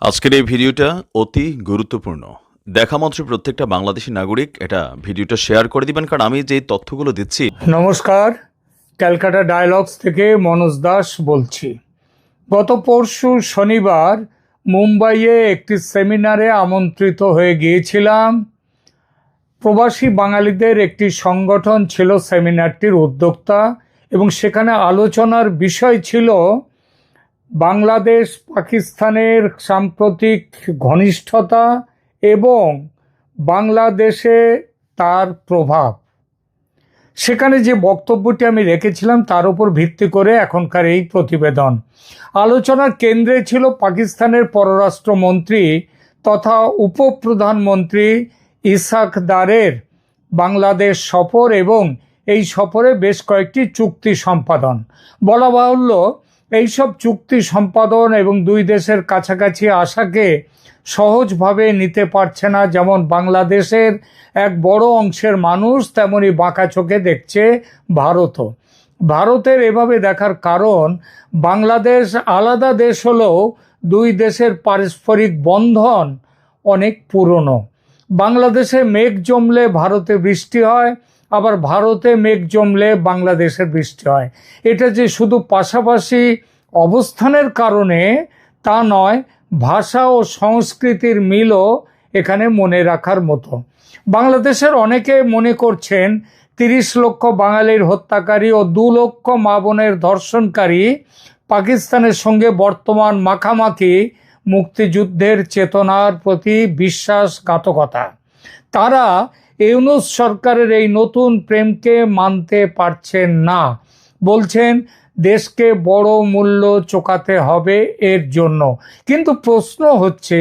আজকের এই ভিডিওটা অতি গুরুত্বপূর্ণ। দেখা মাত্র প্রত্যেকটা বাংলাদেশী নাগরিক এটা ভিডিওটা শেয়ার করে দিবেন, কারণ আমি যে তথ্যগুলো দিচ্ছি। নমস্কার, ক্যালকাটা ডায়ালগস থেকে মনোজ দাস বলছি। গত পরশু শনিবার মুম্বাইয়ে একটি সেমিনারে আমন্ত্রিত হয়ে গিয়েছিলাম। প্রবাসী বাঙালিদের একটি সংগঠন ছিল সেমিনারটির উদ্যোক্তা, এবং সেখানে আলোচনার বিষয় ছিল বাংলাদেশ পাকিস্তানের সাম্প্রতিক ঘনিষ্ঠতা এবং বাংলাদেশে তার প্রভাব। সেখানে যে বক্তব্যটি আমি রেখেছিলাম তার উপর ভিত্তি করে এখনকার এই প্রতিবেদন। আলোচনার কেন্দ্রে ছিল পাকিস্তানের পররাষ্ট্রমন্ত্রী তথা উপপ্রধানমন্ত্রী ইসহাক দারের বাংলাদেশ সফর এবং এই সফরে বেশ কয়েকটি চুক্তি সম্পাদন। বলা বাহুল্য, এইসব চুক্তি সম্পাদন এবং দুই দেশের কাছাকাছি আসাকে সহজভাবে নিতে পারছে না যেমন বাংলাদেশের এক বড় অংশের মানুষ, তেমনি বাঁকা চোখে দেখছে ভারতও। ভারতের এভাবে দেখার কারণ, বাংলাদেশ আলাদা দেশ হলেও দুই দেশের পারস্পরিক বন্ধন অনেক পুরনো। বাংলাদেশে মেঘ জমলে ভারতে বৃষ্টি হয়, আবার ভারতে মেঘ জমলে বাংলাদেশের বৃষ্টি হয়। এটা যে শুধু পাশাপাশি অবস্থানের কারণে তা নয়, ভাষা ও সংস্কৃতির মিলও এখানে মনে রাখার মতো। বাংলাদেশের অনেকে মনে করছেন ৩০ লক্ষ বাঙালির হত্যাকারী ও ২ লক্ষ মা বোনের ধর্ষণকারী পাকিস্তানের সঙ্গে বর্তমান মাখামাখি মুক্তিযুদ্ধের চেতনার প্রতি বিশ্বাসঘাতকতা। তারা ইউনূস সরকারের এই নতুন প্রেমকে মানতে পারছেন না, বলছেন দেশকে বড় মূল্য চোকাতে হবে এর জন্য। কিন্তু প্রশ্ন হচ্ছে,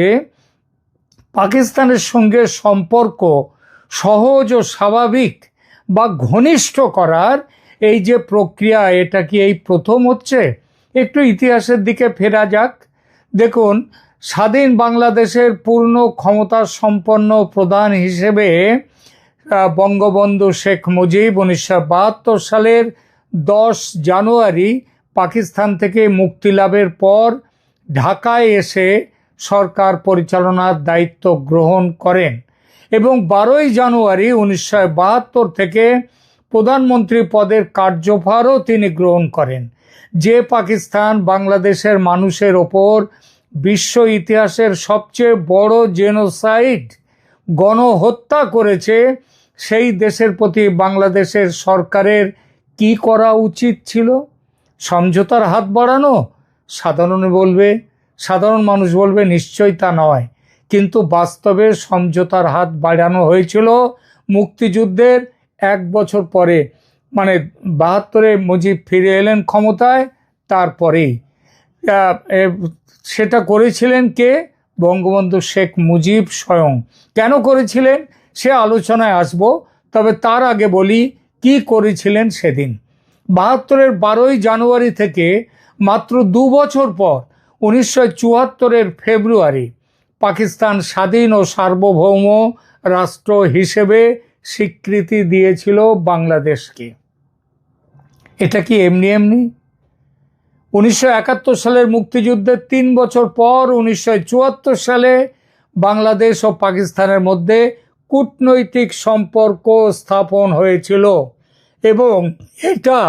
পাকিস্তানের সঙ্গে সম্পর্ক সহজ ও স্বাভাবিক বা ঘনিষ্ঠ করার এই যে প্রক্রিয়া, এটা কি এই প্রথম হচ্ছে? একটু ইতিহাসের দিকে ফেরা যাক। দেখুন, স্বাধীন বাংলাদেশের পূর্ণ ক্ষমতা সম্পন্ন প্রধান হিসেবে বঙ্গবন্ধু শেখ মুজিব 1972 সালের 10 জানুয়ারি পাকিস্তান থেকে মুক্তি লাভের পর ঢাকায় এসে সরকার পরিচালনার দায়িত্ব গ্রহণ করেন এবং 12 জানুয়ারি 1972 থেকে প্রধানমন্ত্রী পদের কার্যভারও তিনি গ্রহণ করেন। যে পাকিস্তান বাংলাদেশের মানুষের ওপর বিশ্ব ইতিহাসের সবচেয়ে বড় জেনোসাইড, গণহত্যা করেছে, সেই দেশের প্রতি বাংলাদেশের সরকারের কি করা উচিত ছিল? সমঝোতার হাত বাড়ানো? সাধারণ মানুষ বলবে নিশ্চয়ই তা নয়, কিন্তু বাস্তবে সমঝোতার হাত বাড়ানো হয়েছিল মুক্তিযুদ্ধের 1 বছর পরে, মানে 72-এ মুজিব ফিরে এলেন ক্ষমতায়, তারপরেই সেটা করেছিলেন কে? বঙ্গবন্ধু শেখ মুজিব স্বয়ং। কেন করেছিলেন সে আলোচনায় আসব, তবে তার আগে বলি কি করেছিলেন সেদিন। 72-এর 12 জানুয়ারি থেকে মাত্র 2 বছর পর 1974-এর ফেব্রুয়ারি পাকিস্তান স্বাধীন ও সার্বভৌম রাষ্ট্র হিসেবে স্বীকৃতি দিয়েছিল বাংলাদেশকে। এটা কি এমনি এমনি? 1971 সালের মুক্তিযুদ্ধের 3 বছর পর 1974 সালে বাংলাদেশ ও পাকিস্তানের মধ্যে কূটনৈতিক সম্পর্ক স্থাপন হয়েছিল এবং এটা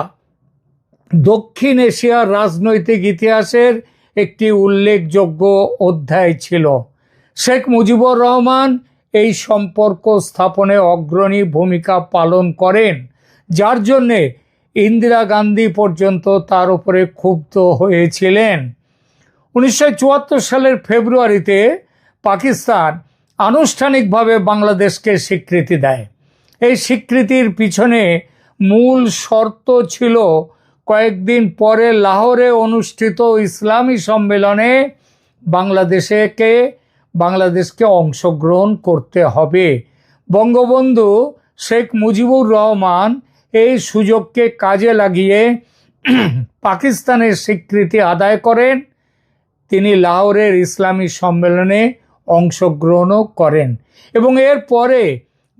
দক্ষিণ এশিয়ার রাজনৈতিক ইতিহাসের একটি উল্লেখযোগ্য অধ্যায় ছিল। শেখ মুজিবুর রহমান এই সম্পর্ক স্থাপনে অগ্রণী ভূমিকা পালন করেন, যার জন্যে ইন্দিরা গান্ধী পর্যন্ত তার উপরে ক্ষুব্ধ হয়েছিলেন। 1974 সালের ফেব্রুয়ারিতে পাকিস্তান আনুষ্ঠানিকভাবে বাংলাদেশকে স্বীকৃতি দেয়। এই স্বীকৃতির পিছনে মূল শর্ত ছিল কয়েকদিন পরে লাহোরে অনুষ্ঠিত ইসলামী সম্মেলনে বাংলাদেশকে অংশগ্রহণ করতে হবে। বঙ্গবন্ধু শেখ মুজিবুর রহমান এই সুযোগকে কাজে লাগিয়ে পাকিস্তানের স্বীকৃতি আদায় করেন। তিনি লাহোরের ইসলামী সম্মেলনে অংশগ্রহণও করেন এবং এর পরে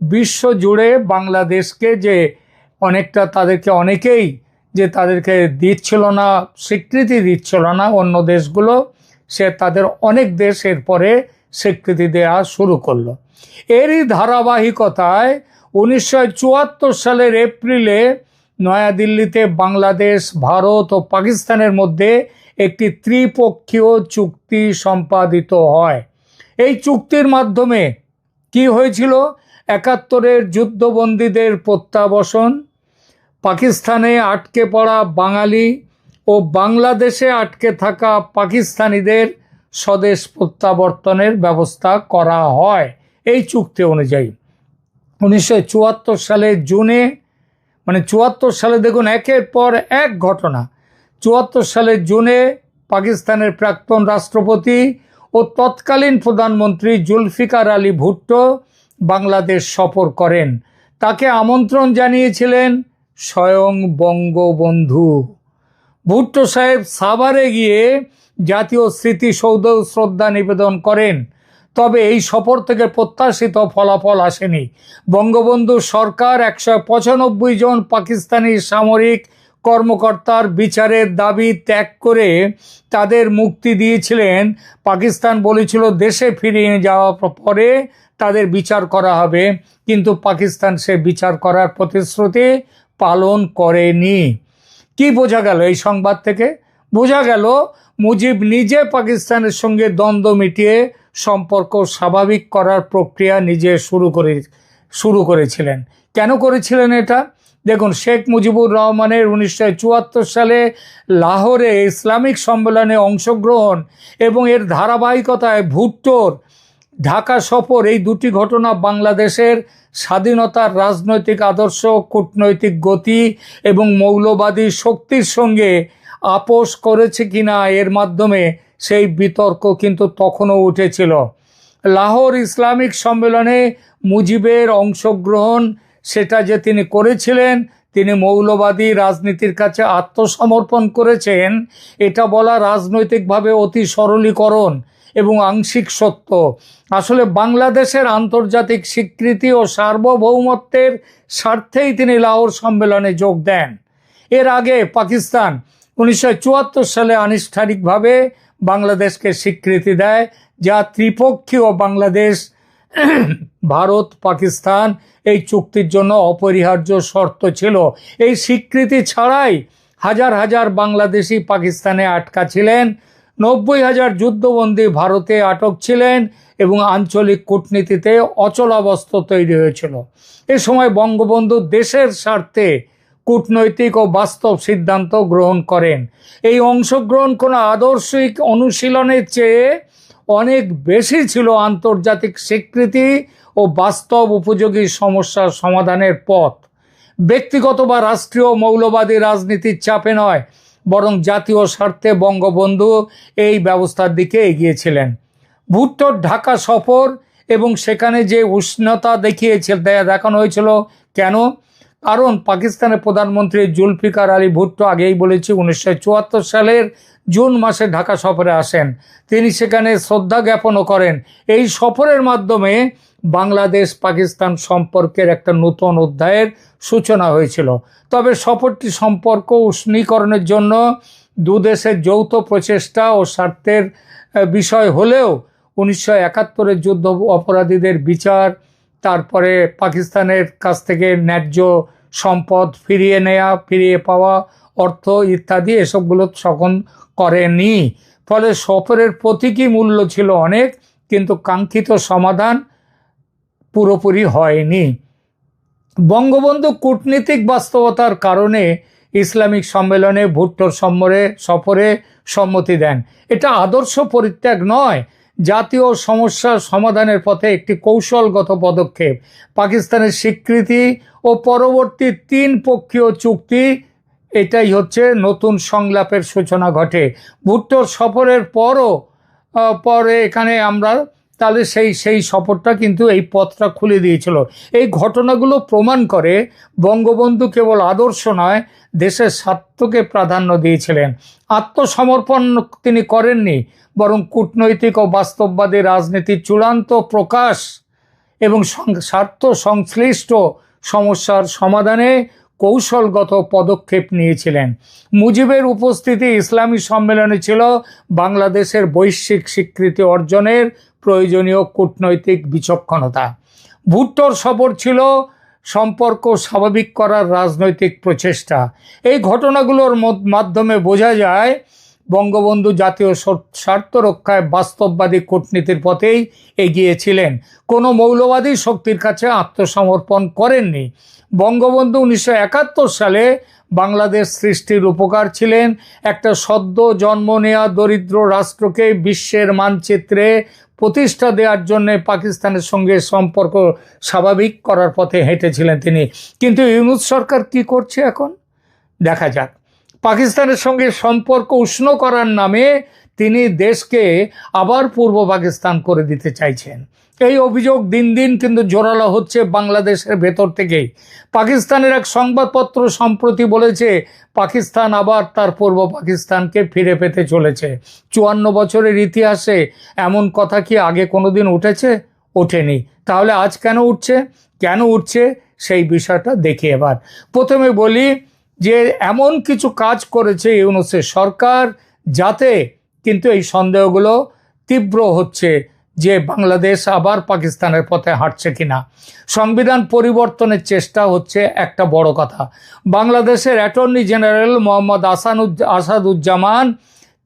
বিশ্ব জুড়ে বাংলাদেশকে যে অনেকেই যে তাদেরকে দিচ্ছিল না, স্বীকৃতি দিচ্ছিল না অন্য দেশগুলো, সে তাদের অনেক দেশ এরপরে স্বীকৃতি দেওয়া শুরু করলো। এরই ধারাবাহিকতায় 1974 সালের এপ্রিলে নয়াদিল্লিতে বাংলাদেশ, ভারত ও পাকিস্তানের মধ্যে একটি ত্রিপক্ষীয় চুক্তি সম্পাদিত হয়। এই চুক্তির মাধ্যমে কি হয়েছিল? 71-এর যুদ্ধবন্দীদের প্রত্যাবাসন, পাকিস্তানে আটকে পড়া বাঙালি ও বাংলাদেশে আটকে থাকা পাকিস্তানিদের স্বদেশ প্রত্যাবর্তনের ব্যবস্থা করা হয় এই চুক্তি অনুযায়ী। 1974 সালের জুনে, মানে 74 সালে দেখুন একের পর এক ঘটনা। 74 সালের জুনে পাকিস্তানের প্রাক্তন রাষ্ট্রপতি ও তৎকালীন প্রধানমন্ত্রী জুলফিকার আলী ভুট্টো বাংলাদেশ সফর করেন। তাকে আমন্ত্রণ জানিয়েছিলেন স্বয়ং বঙ্গবন্ধু। ভুট্টো সাহেব সাভারে গিয়ে জাতীয় স্মৃতিসৌধ শ্রদ্ধা নিবেদন করেন। তবে এই সফর থেকে প্রত্যাশিত ফলাফল আসেনি। বঙ্গবন্ধু সরকার 195 জন পাকিস্তানি সামরিক কর্মকর্তার বিচারের দাবি ত্যাগ করে তাদের মুক্তি দিয়েছিলেন। পাকিস্তান বলেছিল দেশে ফিরিয়ে যাওয়ার পরে তাদের বিচার করা হবে, কিন্তু পাকিস্তান সে বিচার করার প্রতিশ্রুতি পালন করেনি। কি বোঝা গেল এই সংবাদ থেকে? বোঝা গেল মুজিব নিজে পাকিস্তানের সঙ্গে দ্বন্দ্ব মিটিয়ে সম্পর্ক স্বাভাবিক করার প্রক্রিয়া নিজে শুরু করেছিলেন। কেন করেছিলেন এটা? দেখুন, শেখ মুজিবুর রহমানের 1974 সালে লাহোরে ইসলামিক সম্মেলনে অংশগ্রহণ এবং এর ধারাবাহিকতায় ভুট্টোর ঢাকা সফর, এই দুটি ঘটনা বাংলাদেশের স্বাধীনতার রাজনৈতিক আদর্শ, কূটনৈতিক গতি এবং মৌলবাদী শক্তির সঙ্গে আপোষ করেছে কিনা এর মাধ্যমে সেই বিতর্ক কিন্তু তখনও উঠেছিল। লাহোর ইসলামিক সম্মেলনে মুজিবের অংশগ্রহণ, সেটা যে তিনি করেছিলেন, তিনি মৌলবাদী রাজনীতির কাছে আত্মসমর্পণ করেছেন, এটা বলা রাজনৈতিকভাবে অতি সরলীকরণ এবং আংশিক সত্য। আসলে বাংলাদেশের আন্তর্জাতিক স্বীকৃতি ও সার্বভৌমত্বের স্বার্থেই তিনি লাহোর সম্মেলনে যোগ দেন। এর আগে পাকিস্তান 1974 সালে আনুষ্ঠানিকভাবে বাংলাদেশকে স্বীকৃতি দেয়, যা ত্রিপক্ষীয় বাংলাদেশ, ভারত, পাকিস্তান এই চুক্তির জন্য অপরিহার্য শর্ত ছিল। এই স্বীকৃতি ছাড়াই হাজার হাজার বাংলাদেশি পাকিস্তানে আটকা ছিলেন, 90,000 যুদ্ধবন্দী ভারতে আটক ছিলেন এবং আঞ্চলিক কূটনীতিতে অচলাবস্থা তৈরি হয়েছিল। এ সময় বঙ্গবন্ধু দেশের স্বার্থে কূটনৈতিক ও বাস্তব সিদ্ধান্ত গ্রহণ করেন। এই অংশগ্রহণ কোনো আদর্শিক অনুশীলনের চেয়ে অনেক বেশি ছিল আন্তর্জাতিক স্বীকৃতি ও বাস্তব উপযোগী সমস্যার সমাধানের পথ। ব্যক্তিগত বা রাষ্ট্রীয় মৌলবাদী রাজনীতির চাপে নয়, বরং জাতীয় স্বার্থে বঙ্গবন্ধু এই ব্যবস্থার দিকে এগিয়েছিলেন। ভুট্টোর ঢাকা সফর এবং সেখানে যে উষ্ণতা দেখানো হয়েছিল, কেন? কারণ পাকিস্তানের প্রধানমন্ত্রী জুলফিকার আলী ভুট্টো, আগেই বলেছি, 1974 সালের জুন মাসে ঢাকা সফরে আসেন। তিনি সেখানে শ্রদ্ধা জ্ঞাপনও করেন। এই সফরের মাধ্যমে বাংলাদেশ পাকিস্তান সম্পর্কের একটা নতুন অধ্যায়ের সূচনা হয়েছিল। তবে সফরটি সম্পর্ক উষ্ণীকরণের জন্য দুদেশের যৌথ প্রচেষ্টা ও স্বার্থের বিষয় হলেও 1971-এর যুদ্ধ অপরাধীদের বিচার, তারপরে পাকিস্তানের কাছ থেকে ন্যায্য সম্পদ ফিরিয়ে পাওয়া, অর্থ ইত্যাদি, এসবগুলো তখন করেনি। ফলে সফরের প্রতীকী মূল্য ছিল অনেক, কিন্তু কাঙ্ক্ষিত সমাধান পুরোপুরি হয়নি। বঙ্গবন্ধু কূটনীতিক বাস্তবতার কারণে ইসলামিক সম্মেলনে ভুট্টোর সফরে সম্মতি দেন। এটা আদর্শ পরিত্যাগ নয়, জাতীয় সমস্যার সমাধানের পথে একটি কৌশলগত পদক্ষেপ। পাকিস্তানের স্বীকৃতি ও পরবর্তী 3 পক্ষীয় চুক্তি, এটাই হচ্ছে নতুন সংলাপের সূচনা ঘটে। ভুট্টোর সফরের পরে এখানে আমরা তাহলে সেই সফরটা কিন্তু এই পথটা খুলে দিয়েছিল। এই ঘটনাগুলো প্রমাণ করে বঙ্গবন্ধু কেবল আদর্শ নয়, দেশের স্বার্থকে প্রাধান্য দিয়েছিলেন। আত্মসমর্পণ তিনি করেননি, বরং কূটনৈতিক ও বাস্তববাদী রাজনীতির চূড়ান্ত প্রকাশ এবং স্বার্থ সংশ্লিষ্ট সমস্যার সমাধানে কৌশলগত পদক্ষেপ নিয়েছিলেন। মুজিবের উপস্থিতি ইসলামী সম্মেলনে ছিল বাংলাদেশের বৈশ্বিক স্বীকৃতি অর্জনের প্রয়োজনীয় কূটনৈতিক বিচক্ষণতা। ভুট্টোর সফর ছিল সম্পর্ক স্বাভাবিক করার রাজনৈতিক প্রচেষ্টা। এই ঘটনাগুলোর মাধ্যমে বোঝা যায় বঙ্গবন্ধু জাতীয় স্বার্থ রক্ষায় বাস্তববাদী কূটনীতির পথেই এগিয়েছিলেন, কোনো মৌলবাদী শক্তির কাছে আত্মসমর্পণ করেননি। বঙ্গবন্ধু 1971 সালে বাংলাদেশ সৃষ্টির উপকার ছিলেন একটা সদ্য জন্ম নেওয়া দরিদ্র রাষ্ট্রকে বিশ্বের মানচিত্রে প্রতিষ্ঠা দেওয়ার জন্য পাকিস্তানের সঙ্গে সম্পর্ক স্বাভাবিক করার পথে হেঁটেছিলেন তিনি। কিন্তু ইউনূস সরকার কি করছে এখন দেখা যাক। পাকিস্তানের সঙ্গে সম্পর্ক উষ্ণ করার নামে তিনি দেশকে আবার পূর্ব পাকিস্তান করে দিতে চাইছেন। এই অভিযোগ দিন দিন কিন্তু জোরালো হচ্ছে বাংলাদেশের ভেতর থেকেই। পাকিস্তানের এক সংবাদপত্র সম্প্রতি বলেছে পাকিস্তান আবার তার পূর্ব পাকিস্তানকে ফিরে পেতে চলেছে। 54 বছরের ইতিহাসে এমন কথা কি আগে কোনোদিন উঠেছে? ওঠেনি। তাহলে আজ কেন উঠছে সেই বিষয়টা দেখি। এবার প্রথমে বলি যে এমন কিছু কাজ করেছে ইউনূসের সরকার যাতে কিন্তু এই সন্দেহগুলো তীব্র হচ্ছে যে বাংলাদেশ আবার পাকিস্তানের পথে হাঁটছে কিনা। সংবিধান পরিবর্তনের চেষ্টা হচ্ছে একটা বড় কথা। বাংলাদেশের অ্যাটর্নি জেনারেল মোহাম্মদ আসাদুজ্জামান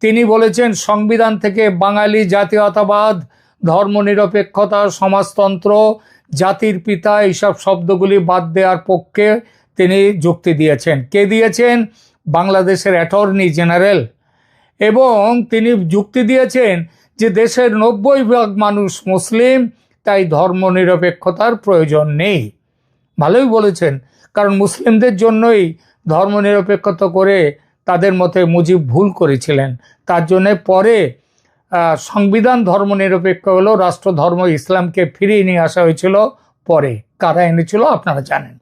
তিনি বলেছেন সংবিধান থেকে বাঙালি জাতীয়তাবাদ, ধর্মনিরপেক্ষতা, সমাজতন্ত্র, জাতির পিতা এইসব শব্দগুলি বাদ দেওয়ার পক্ষে তিনি যুক্তি দিয়েছেন। কে দিয়েছেন? বাংলাদেশের অ্যাটর্নি জেনারেল। এবং তিনি যুক্তি দিয়েছেন যে দেশের 90% মানুষ মুসলিম, তাই ধর্মনিরপেক্ষতার প্রয়োজন নেই। ভালোই বলেছেন, কারণ মুসলিমদের জন্যই ধর্মনিরপেক্ষতা করে তাদের মতে মুজিব ভুল করেছিলেন। তার জন্যে পরে সংবিধান ধর্মনিরপেক্ষ হলো, রাষ্ট্র ধর্ম ইসলামকে ফিরিয়ে নিয়ে আসা হয়েছিল পরে। কারা এনেছিল আপনারা জানেন।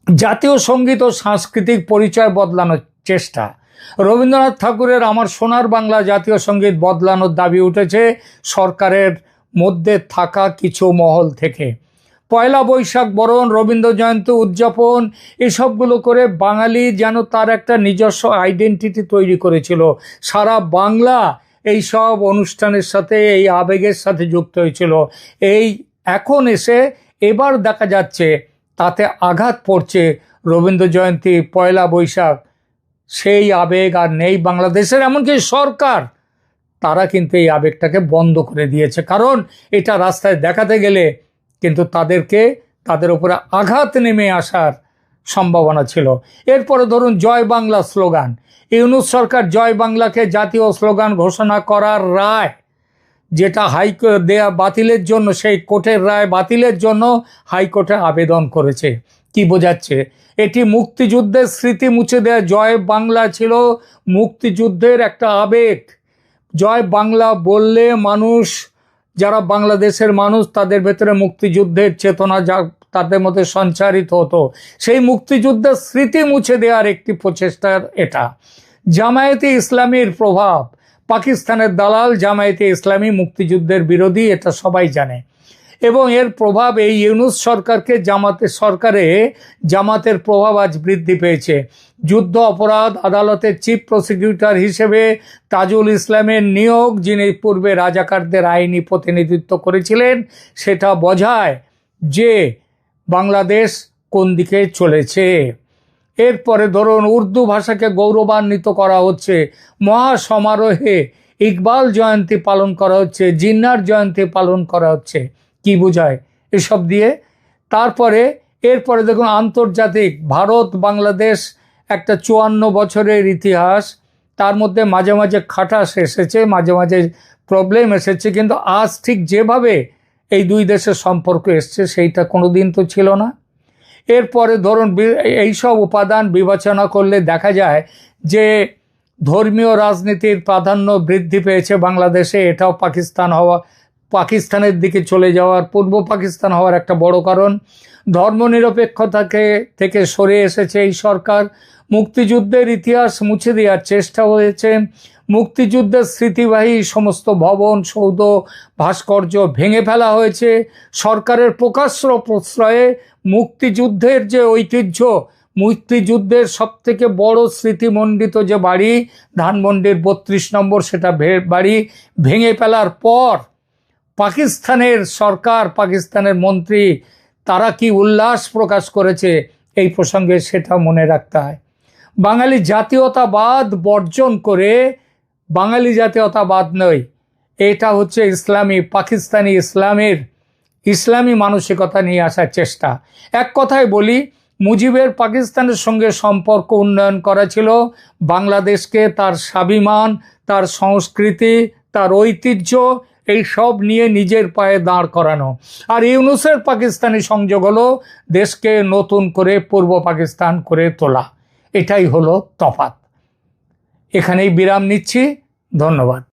জাতীয় সঙ্গীত ও সাংস্কৃতিক পরিচয় বদলানোর চেষ্টা। রবীন্দ্রনাথ ঠাকুরের আমার সোনার বাংলা জাতীয় সঙ্গীত বদলানোর দাবি উঠেছে সরকারের মধ্যে থাকা কিছু মহল থেকে। পয়লা বৈশাখ বরণ, রবীন্দ্র জয়ন্তী উদযাপন এসবগুলো করে বাঙালি যেন তার একটা নিজস্ব আইডেন্টিটি তৈরি করেছিল। সারা বাংলা এই সব অনুষ্ঠানের সাথে, এই আবেগের সাথে যুক্ত হয়েছিল। এই এখন এবার দেখা যাচ্ছে তাতে আঘাত পড়ছে। রবীন্দ্র জয়ন্তী, পয়লা বৈশাখ, সেই আবেগ আর নেই বাংলাদেশের। এমনকি সরকার তারা কিন্তু এই আবেগটাকে বন্ধ করে দিয়েছে, কারণ এটা রাস্তায় দেখাতে গেলে কিন্তু তাদের উপরে আঘাত নেমে আসার সম্ভাবনা ছিল। এরপরে ধরুন জয় বাংলা স্লোগান। ইউনূস সরকার জয় বাংলাকে জাতীয় স্লোগান ঘোষণা করার রায়, যেটা হাইকোর্ট দেয়া বাতিলের জন্য, সেই কোর্টের রায় বাতিলের জন্য হাইকোর্টে আবেদন করেছে। কি বোঝাচ্ছে? এটি মুক্তিযুদ্ধের স্মৃতি মুছে দেয়া। জয় বাংলা ছিল মুক্তিযুদ্ধের একটা আবেগ। জয় বাংলা বললে মানুষ, যারা বাংলাদেশের মানুষ, তাদের ভেতরে মুক্তিযুদ্ধের চেতনা তাদের মধ্যে সঞ্চারিত হতো। সেই মুক্তিযুদ্ধের স্মৃতি মুছে দেওয়ার একটি প্রচেষ্টার এটা। জামায়াতে ইসলামীর প্রভাব। পাকিস্তানের দালাল জামায়াতে ইসলামী মুক্তিযুদ্ধের বিরোধী, এটা সবাই জানে। এবং এর প্রভাব এই ইউনূস সরকারকে জামাতের প্রভাব আজ বৃদ্ধি পেয়েছে। যুদ্ধ অপরাধ আদালতের চিফ প্রসিকিউটর হিসেবে তাজুল ইসলামের নিয়োগ, যিনি পূর্বে রাজাকারদের আইনি প্রতিনিধিত্ব করেছিলেন, সেটা বোঝায় যে বাংলাদেশ কোন দিকে চলেছে। এরপরে ধরুন উর্দু ভাষাকে গৌরবান্বিত করা হচ্ছে, মহাসমারোহে ইকবাল জয়ন্তী পালন করা হচ্ছে, জিন্নার জয়ন্তী পালন করা হচ্ছে। কি বোঝায় এসব দিয়ে? এরপরে দেখুন আন্তর্জাতিক, ভারত বাংলাদেশ একটা 54 বছরের ইতিহাস। তার মধ্যে মাঝে মাঝে খাটাস এসেছে, মাঝে মাঝে প্রবলেম এসেছে, কিন্তু আজ ঠিক যেভাবে এই দুই দেশের সম্পর্ক এসছে সেইটা কোনোদিন তো ছিল না। এরপরে ধরুন এইসব উপাদান বিবেচনা করলে দেখা যায় যে ধর্মীয় রাজনীতির প্রাধান্য বৃদ্ধি পেয়েছে বাংলাদেশে। এটাও পাকিস্তানের দিকে চলে যাওয়ার, পূর্ব পাকিস্তান হওয়ার একটা বড় কারণ। ধর্মনিরপেক্ষতা থেকে সরে এসেছে এই সরকার। মুক্তিযুদ্ধের ইতিহাস মুছে দেওয়ার চেষ্টা হয়েছে। মুক্তিযুদ্ধের স্মৃতিবাহী সমস্ত ভবন, সৌধ, ভাস্কর্য ভেঙে ফেলা হয়েছে। সরকারের প্রকাশ্য প্রশ্রয়ে মুক্তিযুদ্ধের যে ঐতিহ্য, মুক্তিযুদ্ধের সবথেকে বড় স্মৃতিমণ্ডিত যে বাড়ি ধানমন্ডির ৩২ নম্বর, সেটা বাড়ি ভেঙে ফেলার পর পাকিস্তানের সরকার, পাকিস্তানের মন্ত্রী, তারা কি উল্লাস প্রকাশ করেছে এই প্রসঙ্গে সেটা মনে রাখতে হয়। বাঙালি জাতীয়তাবাদ বর্জন করে, বাঙালি জাতীয়তাবাদ নয়, এটা হচ্ছে ইসলামী, পাকিস্তানি ইসলামী মানসিকতা নিয়ে আসার চেষ্টা। এক কথায় বলি, মুজিবের পাকিস্তানের সঙ্গে সম্পর্ক উন্নয়ন করা ছিল বাংলাদেশকে তার স্বাভিমান, তার সংস্কৃতি, তার ঐতিহ্য, এই সব নিয়ে নিজের পায়ে দাঁড় করানো। আর ইউনূসের পাকিস্তানি সংযোগ হলো দেশকে নতুন করে পূর্ব পাকিস্তান করে তোলা। এটাই হলো তফাৎ। এখানেই বিরাম নিচ্ছি। ধন্যবাদ।